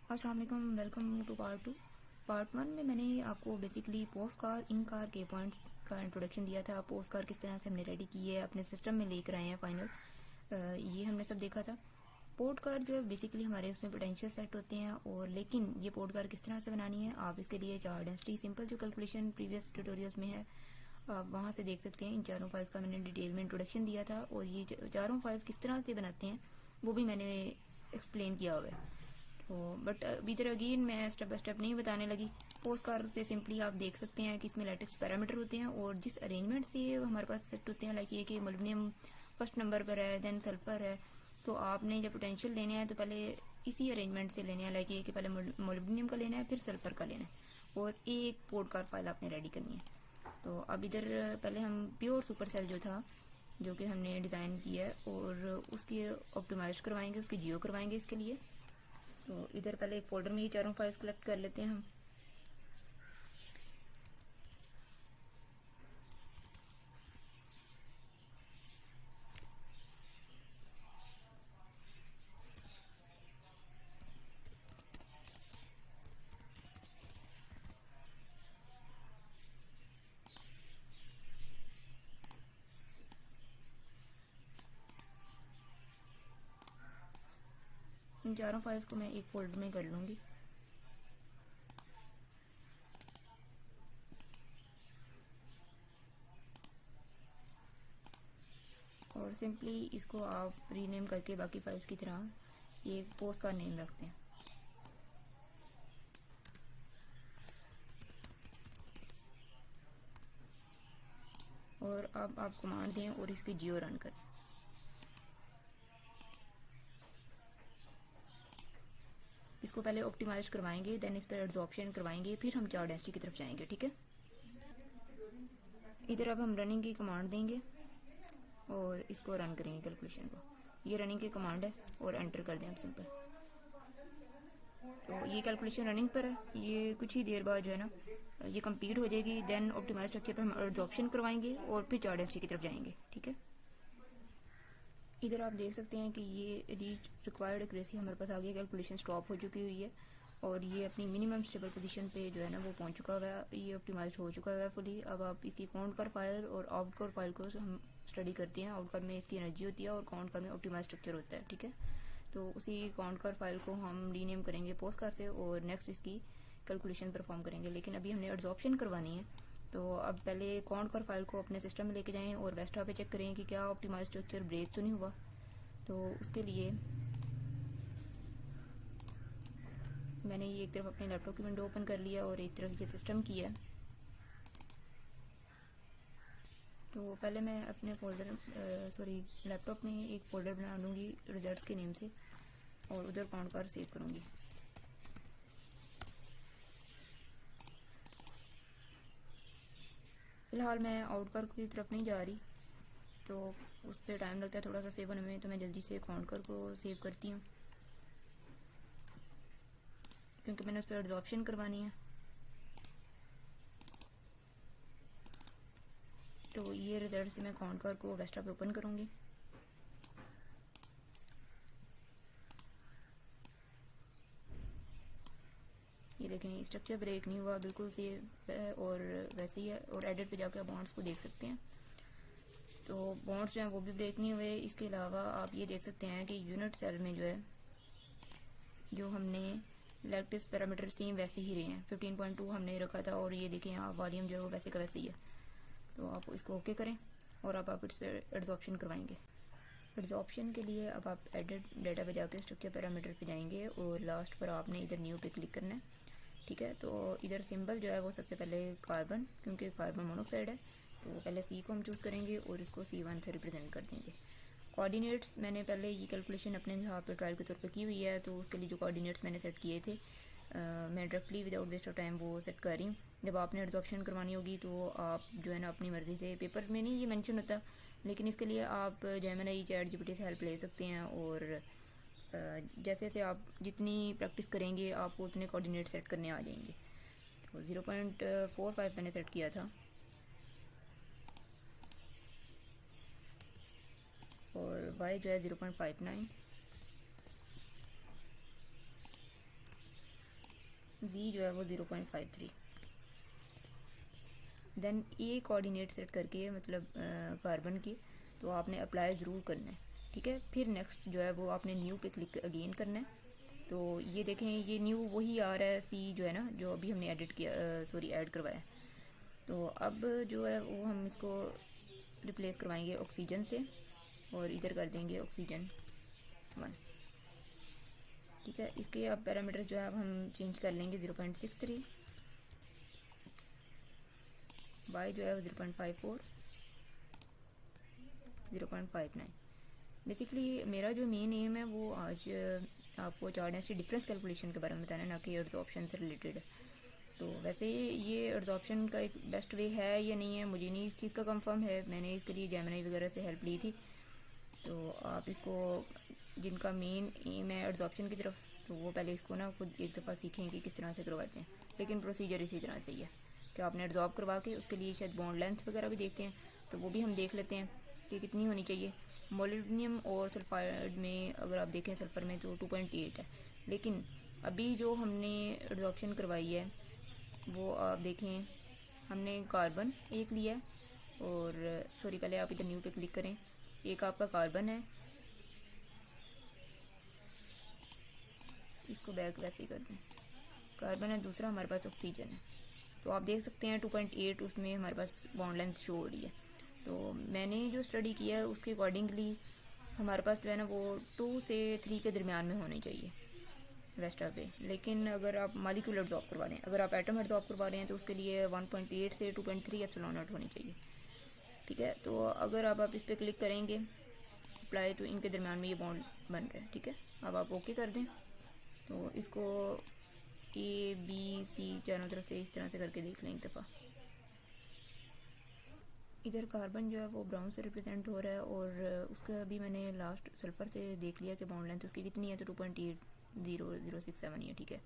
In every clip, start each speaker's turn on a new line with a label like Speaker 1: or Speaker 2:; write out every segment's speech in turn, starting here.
Speaker 1: अस्सलाम वालेकुम, welcome two part one में मैंने आपको basically post car in car के पॉइंट्स का इंट्रोडक्शन दिया था। पोस्ट कार किस तरह से हमने रेडी की है, अपने सिस्टम में लेकर आए हैं फाइनल, ये हमने सब देखा था। पोर्ट कार जो है बेसिकली हमारे उसमें पोटेंशियल सेट होते हैं, और लेकिन ये पोर्ट कार किस तरह से बनानी है, आप इसके लिए चार डेंसिटी सिंपल जो कैलकुलेशन प्रीवियस ट्यूटोरियल्स में है आप वहाँ से देख सकते हैं। इन चारों फाइल्स का मैंने डिटेल में इंट्रोडक्शन दिया था, और ये चारों फाइल्स किस तरह से बनाते हैं वो भी मैंने एक्सप्लेन किया हुआ है। तो बट इधर अगेन मैं स्टेप बाय स्टेप नहीं बताने लगी। पोस्ट कार से सिंपली आप देख सकते हैं कि इसमें लैटिक्स पैरामीटर होते हैं, और जिस अरेंजमेंट से ये हमारे पास सेट होते हैं, लाइक ये कि मोलिब्डेनम फर्स्ट नंबर पर है, देन सल्फर है, तो आपने जब पोटेंशियल लेने हैं तो पहले इसी अरेंजमेंट से लेने हैं, लाइक ये कि पहले मोलिब्डेनम का लेना है, फिर सल्फर का लेना है, और एक पोर्ट कार फाइल आपने रेडी करनी है। तो अब इधर पहले हम प्योर सुपर सेल जो था, जो कि हमने डिज़ाइन किया है, और उसकी ऑप्टिमाइज करवाएंगे, उसकी जियो करवाएंगे इसके लिए। तो इधर पहले एक फोल्डर में ये चारों फाइल्स कलेक्ट कर लेते हैं हम। इन चारों फाइल्स को मैं एक फोल्डर में कर लूंगी। और सिंपली इसको आप रीनेम करके बाकी फाइल्स की तरह ये पोस्ट का नेम रखते हैं, और अब आप कमांड दें और इसकी जियो रन करें। इसको पहले ऑप्टिमाइज करवाएंगे, देन इस पर एड्सॉर्प्शन करवाएंगे, फिर हम चार डेंसिटी की तरफ जाएंगे, ठीक है। इधर अब हम रनिंग की कमांड देंगे और इसको रन करेंगे कैलकुलेशन को। ये रनिंग की कमांड है, और एंटर कर दें हम सिंपल। तो ये कैलकुलेशन रनिंग पर है, ये कुछ ही देर बाद जो है ना ये कंप्लीट हो जाएगी। देन ऑप्टिमाइज स्ट्रक्चर पर हम एड्सॉर्प्शन करवाएंगे और फिर चार डेंसिटी की तरफ जाएंगे, ठीक है। इधर आप देख सकते हैं कि ये रीच रिक्वायर्ड एक्यूरेसी हमारे पास आ गई, कैलकुलेशन स्टॉप हो चुकी हुई है, और ये अपनी मिनिमम स्टेबल पोजीशन पे जो है ना वो पहुंच चुका हुआ है, ये ऑप्टिमाइज हो चुका है फुली। अब आप इसकी काउंट कर फाइल और आउट कर फाइल को हम स्टडी करते हैं। आउट कर में इसकी एनर्जी होती है और काउंट कर में ऑप्टिमाइज स्ट्रक्चर होता है, ठीक है। तो उसी काउंट कर फाइल को हम रीनेम करेंगे पोस्ट कार से, और नेक्स्ट इसकी कैलकुलेशन परफॉर्म करेंगे। लेकिन अभी हमने एड्सॉर्प्शन करवानी है, तो अब पहले काउंट कर फाइल को अपने सिस्टम में लेके जाएं और वेस्टा पे चेक करें कि क्या ऑप्टिमाइज स्ट्रक्चर ब्रेक तो नहीं हुआ। तो उसके लिए मैंने ये एक तरफ अपने लैपटॉप की विंडो ओपन कर लिया और एक तरफ ये सिस्टम की है। तो पहले मैं अपने फोल्डर लैपटॉप में एक फोल्डर बना लूँगी रिजल्ट्स के नेम से, और उधर काउंट कर सेव करूँगी। फिलहाल मैं आउटकर की तरफ नहीं जा रही, तो उस पर टाइम लगता है थोड़ा सा सेव होने में, तो मैं जल्दी से काउंटर को सेव करती हूँ क्योंकि मैंने उस पर एड्सॉर्प्शन करवानी है। तो ये रिजल्ट से मैं काउंटर को वेस्टा पे ओपन करूँगी। ये देखें स्ट्रक्चर ब्रेक नहीं हुआ, बिल्कुल सेव है और वैसे ही है। और एडिट पे जाकर बॉन्ड्स को देख सकते हैं, तो बॉन्ड्स जो हैं वो भी ब्रेक नहीं हुए। इसके अलावा आप ये देख सकते हैं कि यूनिट सेल में जो है जो हमने लैटिक्स पैरामीटर सेम वैसे ही रहे हैं, 15.2 हमने रखा था, और ये देखें यहाँ वॉल्यूम जो है वो वैसे का वैसे ही है। तो आप इसको ओके करें, और अब आप इस पर एड्सॉर्प्शन करवाएंगे। एड्सॉर्प्शन के लिए अब आप एडिट डेटा पे जाकर स्ट्रक्चर पैरामीटर पे जाएंगे, और लास्ट पर आपने इधर न्यू पे क्लिक करना है, ठीक है। तो इधर सिंबल जो है वो सबसे पहले कार्बन, क्योंकि कार्बन मोनोक्साइड है, तो पहले सी को हम चूज़ करेंगे और इसको C1 से रिप्रेजेंट कर देंगे। कोऑर्डिनेट्स मैंने पहले ये कैलकुलेशन अपने यहाँ पे ट्रायल के तौर पे की हुई है, तो उसके लिए जो कोऑर्डिनेट्स मैंने सेट किए थे मैं directly without waste of time वो सेट कर रही हूँ। जब आपने एड्सॉर्प्शन करवानी होगी तो आप जो है ना अपनी मर्ज़ी से, पेपर में नहीं ये मेंशन होता, लेकिन इसके लिए आप जेमिनी ChatGPT से हेल्प ले सकते हैं, और जैसे जैसे आप जितनी प्रैक्टिस करेंगे आपको उतने कोऑर्डिनेट सेट करने आ जाएंगे। तो 0.45 मैंने सेट किया था, और y जो है 0.59, जी जो है वो 0.53। देन ये कोऑर्डिनेट सेट करके मतलब कार्बन की, तो आपने अप्लाई ज़रूर करना है, ठीक है। फिर नेक्स्ट जो है वो आपने न्यू पे क्लिक अगेन करना है। तो ये देखें ये न्यू वही आ रहा है, सी जो है ना जो अभी हमने एडिट किया, सॉरी ऐड करवाया। तो अब जो है वो हम इसको रिप्लेस करवाएंगे ऑक्सीजन से, और इधर कर देंगे ऑक्सीजन 1, ठीक है। इसके अब पैरामीटर जो है अब हम चेंज कर लेंगे 0.63, वाई जो है वो 0.54, 0.59। बेसिकली मेरा जो मेन एम है वो आज आपको चार्ट डेंसिटी डिफरेंस कैलकुलेशन के बारे में बताना है, ना कि एड्सॉर्प्शन से रिलेटेड। तो वैसे ये एड्सॉर्प्शन का एक बेस्ट वे है या नहीं है मुझे नहीं इस चीज़ का कंफर्म है, मैंने इसके लिए जेमिनी वगैरह से हेल्प ली थी। तो आप इसको जिनका मेन एम है एड्सॉर्प्शन की तरफ, तो वो पहले इसको ना खुद एक दफ़ा सीखें कि किस तरह से करवाते हैं। लेकिन प्रोसीजर इसी तरह से ही है कि आपने एड्सॉर्ब करवा के उसके लिए शायद बॉन्ड लेंथ वगैरह भी देखते हैं, तो वो भी हम देख लेते हैं कि कितनी होनी चाहिए। मोलिब्डेनम और सल्फाइड में अगर आप देखें सल्फर में तो 2.8 है, लेकिन अभी जो हमने एड्सॉर्प्शन करवाई है वो आप देखें हमने कार्बन एक लिया है, और सॉरी पहले आप इधर न्यू पे क्लिक करें, एक आपका कार्बन है, इसको बैक वैसे ही कर दें, कार्बन है, दूसरा हमारे पास ऑक्सीजन है। तो आप देख सकते हैं 2.8 उसमें हमारे पास बॉन्ड लेंथ शो हो रही है। तो मैंने जो स्टडी किया है उसके अकॉर्डिंगली हमारे पास जो है ना वो 2 से 3 के दरमियान में होने चाहिए वेस्ट पे। लेकिन अगर आप मालिक्यूल एब्जॉर्ब करवा रहे हैं, अगर आप एटम एब्जॉर्ब करवा रहे हैं तो उसके लिए 1.8 से 2.3 एप्सिलॉन नॉट होनी चाहिए, ठीक है। तो अगर आप इस पर क्लिक करेंगे अप्लाई, तो इनके दरमियान में ये बॉन्ड बन रहा है, ठीक है। अब आप ओके कर दें, तो इसको ए बी सी चारों तरफ से इस तरह से करके देख लें एक दफ़ा। इधर कार्बन जो है वो ब्राउन से रिप्रेजेंट हो रहा है, और उसका अभी मैंने लास्ट सल्फर से देख लिया कि बॉन्ड लेंथ उसकी कितनी है, तो 2.8067 है, ठीक है।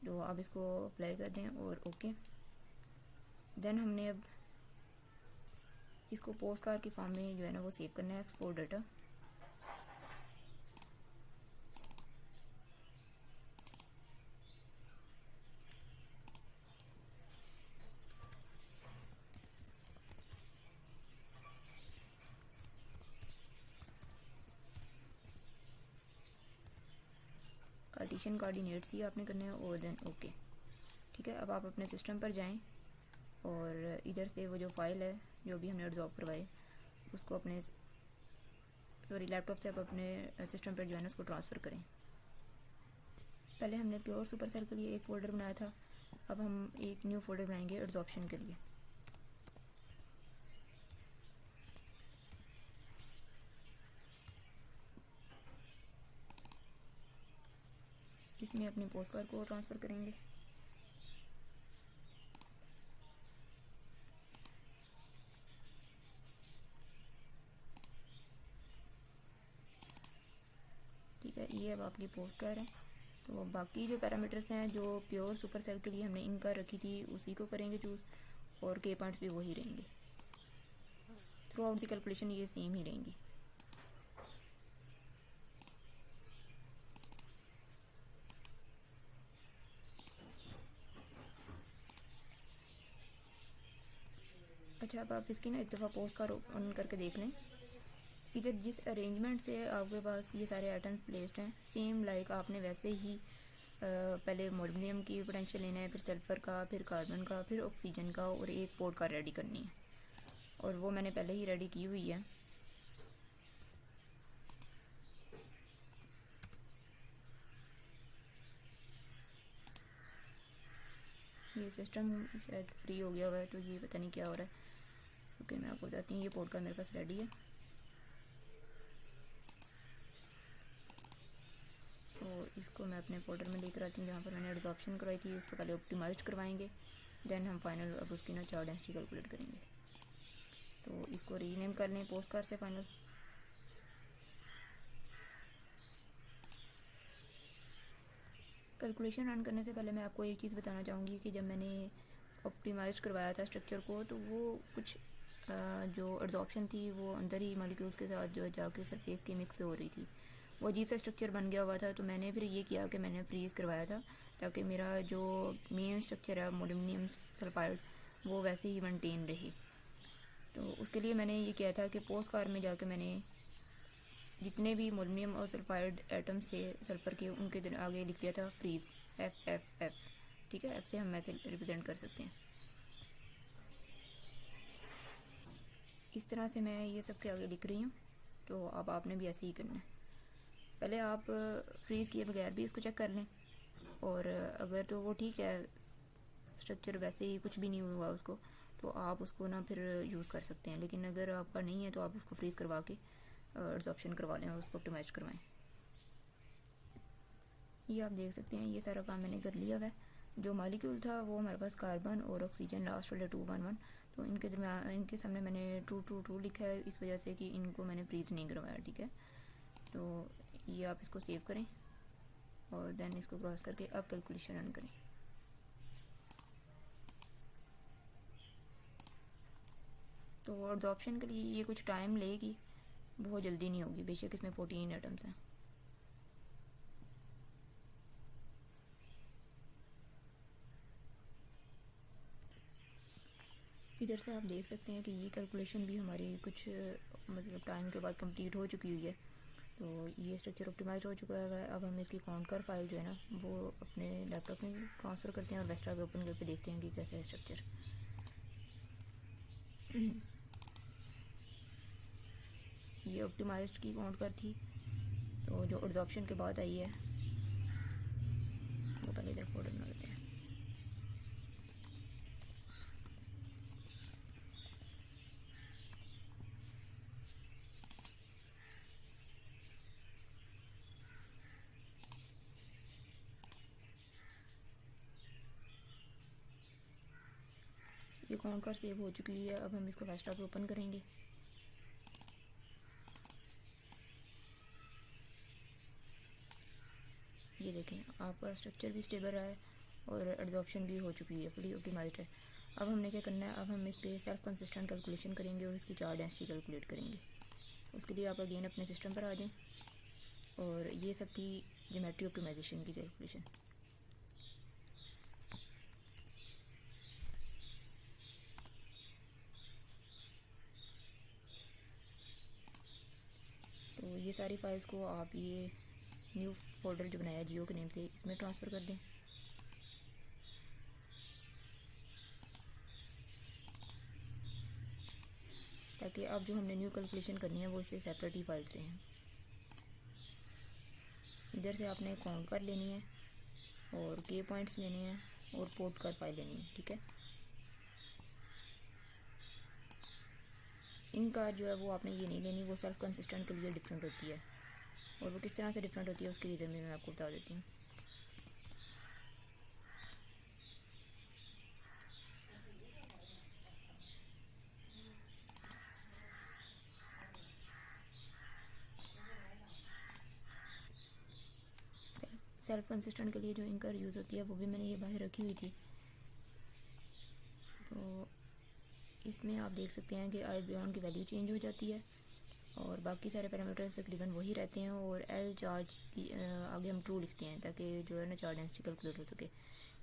Speaker 1: तो आप इसको अप्लाई कर दें और ओके। देन हमने अब इसको पोस्ट कार्ड की फॉर्म में जो है ना वो सेव करना है, एक्सपोर्ट डाटा। कार्टेशियन कोऑर्डिनेट्स ही आपने करने हैं, और देन ओके, ठीक है। अब आप अपने सिस्टम पर जाएं और इधर से वो जो फाइल है जो भी हमने एब्जॉर्ब करवाए उसको अपने सॉरी लैपटॉप से आप अपने सिस्टम पर जो है ना उसको ट्रांसफ़र करें। पहले हमने प्योर सुपर सेल के लिए एक फ़ोल्डर बनाया था, अब हम एक न्यू फोल्डर बनाएंगे एब्जॉर्प्शन के लिए। इसमें अपने पोस्ट कार्ड को ट्रांसफ़र करेंगे। ठीक है, ये अब आपकी पोस्ट कार्ड है। तो बाकी जो पैरामीटर्स हैं जो प्योर सुपर सेल के लिए हमने इनका रखी थी उसी को करेंगे चूज़, और के पॉइंट्स भी वही रहेंगे। थ्रू आउट द कैलकुलेशन ये सेम ही रहेंगी। अच्छा, अब आप इसकी ना एक दफ़ा पोस्ट कार्ड ओपन करके देख लें। इधर जिस अरेंजमेंट से आपके पास ये सारे आइटम्स प्लेस्ड हैं सेम लाइक आपने वैसे ही पहले मोलिब्डेनम की पोटेंशियल लेना है, फिर सल्फ़र का, फिर कार्बन का, फिर ऑक्सीजन का, और एक पोर्ट का रेडी करनी है, और वो मैंने पहले ही रेडी की हुई है। ये सिस्टम शायद फ्री हो गया हुआ है तो ये पता नहीं क्या हो रहा है। ओके, मैं आपको बताती हूँ, ये पोर्ट का मेरे पास रेडी है। तो इसको मैं अपने फोल्डर में लेकर आती हूँ जहाँ पर मैंने एब्जॉर्प्शन करवाई थी, उसको पहले ऑप्टिमाइज करवाएंगे, देन हम फाइनल अब उसकी ना चार्ट डेंसिटी कैलकुलेट करेंगे। तो इसको रीनेम कर लें पोस्ट कार्ड से फाइनल। कैलकुलेशन रन करने से पहले मैं आपको एक चीज़ बताना चाहूँगी कि जब मैंने ऑप्टिमाइज करवाया था स्ट्रक्चर को, तो वो कुछ जो एब्जॉर्प्शन थी वो अंदर ही मॉलिक्यूल्स के साथ जो जाके सरफेस की मिक्स हो रही थी, वो अजीब सा स्ट्रक्चर बन गया हुआ था। तो मैंने फिर ये किया कि मैंने फ्रीज़ करवाया था ताकि मेरा जो मेन स्ट्रक्चर है मोलिब्डेनम सल्फाइड वो वैसे ही मेंटेन रहे। तो उसके लिए मैंने ये किया था कि पोस्ट कार में जाके मैंने जितने भी मोलिब्डेनम और सल्फाइड एटम्स थे सल्फ़र के उनके आगे लिख दिया था फ्रीज़, एफ एफ एफ। ठीक है, एफ से हम ऐसे रिप्रेजेंट कर सकते हैं। इस तरह से मैं ये सब के आगे लिख रही हूँ। तो अब आपने भी ऐसे ही करना है। पहले आप फ्रीज़ किए बगैर भी इसको चेक कर लें, और अगर तो वो ठीक है स्ट्रक्चर वैसे ही कुछ भी नहीं हुआ उसको, तो आप उसको ना फिर यूज़ कर सकते हैं। लेकिन अगर आपका नहीं है तो आप उसको फ्रीज़ करवा के एब्जॉर्प्शन करवा लें और उसको ऑप्टिमाइज करवाएं। ये आप देख सकते हैं ये सारा काम मैंने कर लिया है। जो मॉलिक्यूल था वो हमारे पास कार्बन और ऑक्सीजन लास्ट वाले 211, तो इनके दरमियान इनके सामने मैंने 222 लिखा है इस वजह से कि इनको मैंने फ्रीज़ नहीं करवाया। ठीक है, तो ये आप इसको सेव करें और देन इसको क्रॉस करके अब कैलकुलेशन रन करें। तो एब्जॉर्प्शन के लिए ये कुछ टाइम लेगी, बहुत जल्दी नहीं होगी, बेशक इसमें 14 एटम्स हैं। इधर से आप देख सकते हैं कि ये कैलकुलेशन भी हमारी कुछ मतलब टाइम के बाद कंप्लीट हो चुकी हुई है। तो ये स्ट्रक्चर ऑप्टिमाइज हो चुका है। अब हम इसकी काउंटर फाइल जो है ना वो अपने लैपटॉप में ट्रांसफ़र करते हैं और वेस्टा पे ओपन करके देखते हैं कि कैसा है स्ट्रक्चर। ये ऑप्टिमाइज्ड की काउंटर थी, तो जो एब्जॉर्प्शन के बाद आई है वो पहले इधर फोल्डर बना लेते हैं। ये काउंटर सेव हो चुकी है। अब हम इसको वेस्टा पे ओपन करेंगे। ये देखें आपका स्ट्रक्चर भी स्टेबल रहा है और एब्जॉर्प्शन भी हो चुकी है, पूरी ऑप्टिमाइज्ड है। अब हमने क्या करना है, अब हम इस पर सेल्फ कंसिस्टेंट कैलकुलेशन करेंगे और इसकी चार्ज डेंसिटी कैलकुलेट करेंगे। उसके लिए आप अगेन अपने सिस्टम पर आ जाएं, और ये सब थी ज्योमेट्री ऑप्टिमाइजेशन की कैलकुलेशन। तो ये सारी फाइल्स को आप ये न्यू फोल्डर जो बनाया जियो के नेम से इसमें ट्रांसफ़र कर दें। ताकि अब जो हमने न्यू कैलकुलेशन करनी है वो इससे सेपरेट ही फाइल्स रहें। इधर से आपने काउंट कर लेनी है और के पॉइंट्स लेने हैं और पोर्ट कर फाइल लेनी है। ठीक है, इनका जो है वो आपने ये नहीं लेनी, वो सेल्फ कंसिस्टेंट के लिए डिफरेंट होती है, और वो किस तरह से डिफरेंट होती है उसके रीज़न भी मैं आपको बता देती हूँ। सेल्फ कंसिस्टेंट के लिए जो इंकर यूज़ होती है वो भी मैंने ये बाहर रखी हुई थी। तो इसमें आप देख सकते हैं कि आई बियॉन्ड की वैल्यू चेंज हो जाती है और बाकी सारे पैरामीटर्स तकरीबन वही रहते हैं, और एल चार्ज की आगे हम ट्रू लिखते हैं ताकि जो है ना चार्ज डेंसिटी कैलकुलेट हो सके।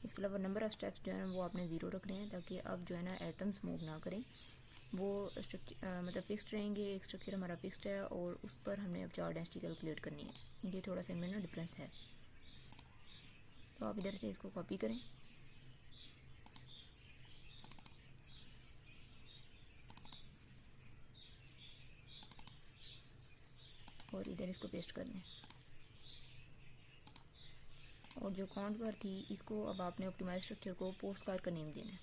Speaker 1: इसके अलावा नंबर ऑफ़ स्टेप्स जो है ना वो आपने ज़ीरो रखने हैं ताकि अब जो है ना एटम्स मूव ना करें, वो स्ट्रक्चर मतलब फिक्स्ड रहेंगे। एक स्ट्रक्चर हमारा फिक्स्ड है और उस पर हमने अब चार्ज डेंसिटी कैलकुलेट करनी है। ये थोड़ा सा इनमें ना डिफरेंस है। तो आप इधर से इसको कॉपी करें और इधर इसको पेस्ट कर दें। और जो काउंट कर थी इसको अब आपने ऑप्टिमाइज स्ट्रक्चर को पोस्ट कार का नेम देना है।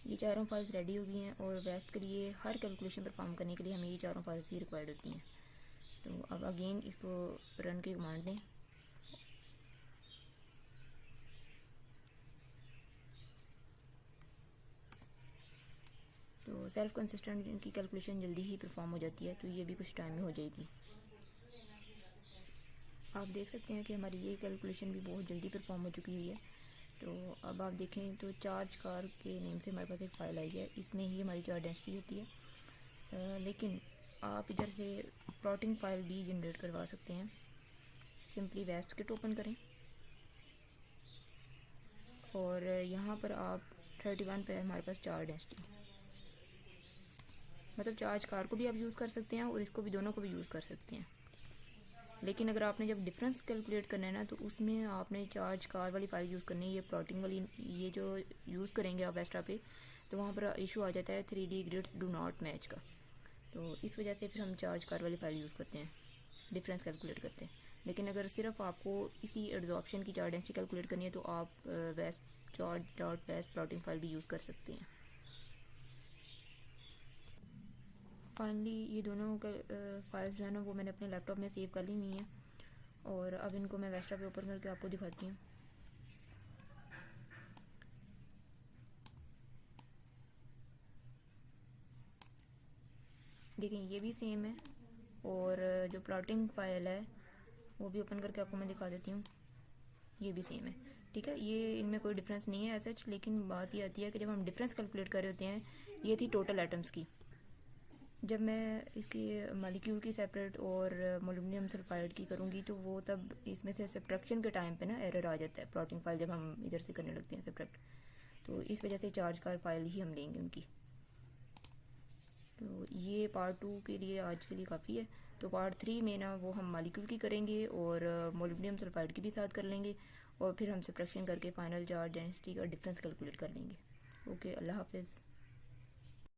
Speaker 1: ये चारों फाइल्स रेडी हो गई हैं और वेब के लिए हर कैलकुलेशन परफॉर्म करने के लिए हमें ये चारों फाइल्स ही रिक्वायर्ड होती हैं। तो अब अगेन इसको रन की कमांड दें। तो सेल्फ कंसिस्टेंट की कैलकुलेशन जल्दी ही परफॉर्म हो जाती है, तो ये भी कुछ टाइम में हो जाएगी। आप देख सकते हैं कि हमारी ये कैलकुलेशन भी बहुत जल्दी परफॉर्म हो चुकी हुई है। तो अब आप देखें तो चार्ज कार के नेम से हमारे पास एक फ़ाइल आई है, इसमें ही हमारी चार्ज डेंसिटी होती है। लेकिन आप इधर से प्लॉटिंग फाइल भी जनरेट करवा सकते हैं। सिंपली वेस्टकिट ओपन करें और यहाँ पर आप 31 पे हमारे पास चार्ज डेंसिटी, मतलब चार्ज कार को भी आप यूज़ कर सकते हैं और इसको भी, दोनों को भी यूज़ कर सकते हैं। लेकिन अगर आपने जब डिफरेंस कैलकुलेट करना है ना, तो उसमें आपने चार्ज कार वाली फाइल यूज़ करनी है। ये प्लॉटिंग वाली, ये जो यूज़ करेंगे आप वेस्टा पे, तो वहाँ पर इशू आ जाता है 3D grids do not match का। तो इस वजह से फिर हम चार्ज कार वाली फाइल यूज़ करते हैं, डिफरेंस कैलकुलेट करते हैं। लेकिन अगर सिर्फ आपको इसी एड्जॉर्प्शन की चार्ज डेंसिटी कैलकुलेट करनी है, तो आप waste charge dot waste plotting file भी यूज़ कर सकते हैं। फाइनली ये दोनों फाइल्स जो है ना, वो मैंने अपने लैपटॉप में सेव कर ली हुई हैं और अब इनको मैं वेस्टा पे ओपन करके आपको दिखाती हूँ। देखें ये भी सेम है और जो प्लॉटिंग फाइल है वो भी ओपन करके आपको मैं दिखा देती हूँ, ये भी सेम है। ठीक है, ये इनमें कोई डिफरेंस नहीं है ऐसा, लेकिन बात ये आती है कि जब हम डिफरेंस कैलकुलेट कर रहे होते हैं, ये थी टोटल एटम्स की। जब मैं इसकी मॉलिक्यूल की सेपरेट और मोलिब्डेनम सल्फाइड की करूँगी, तो वो तब इसमें से सब्ट्रैक्शन के टाइम पे ना एरर आ जाता है प्लॉटिंग फाइल, जब हम इधर से करने लगते हैं सब्ट्रैक्ट। तो इस वजह से चार्ज कार फाइल ही हम लेंगे उनकी। तो ये पार्ट 2 के लिए आज के लिए काफ़ी है। तो पार्ट 3 में ना वो हम मॉलिक्यूल की करेंगे और मोलिब्डेनम सल्फाइड की भी साथ कर लेंगे और फिर हम सब्ट्रैक्शन करके फाइनल चार्ज डेंसिटी का डिफरेंस कैलकुलेट कर लेंगे। ओके, अल्लाह हाफिज़।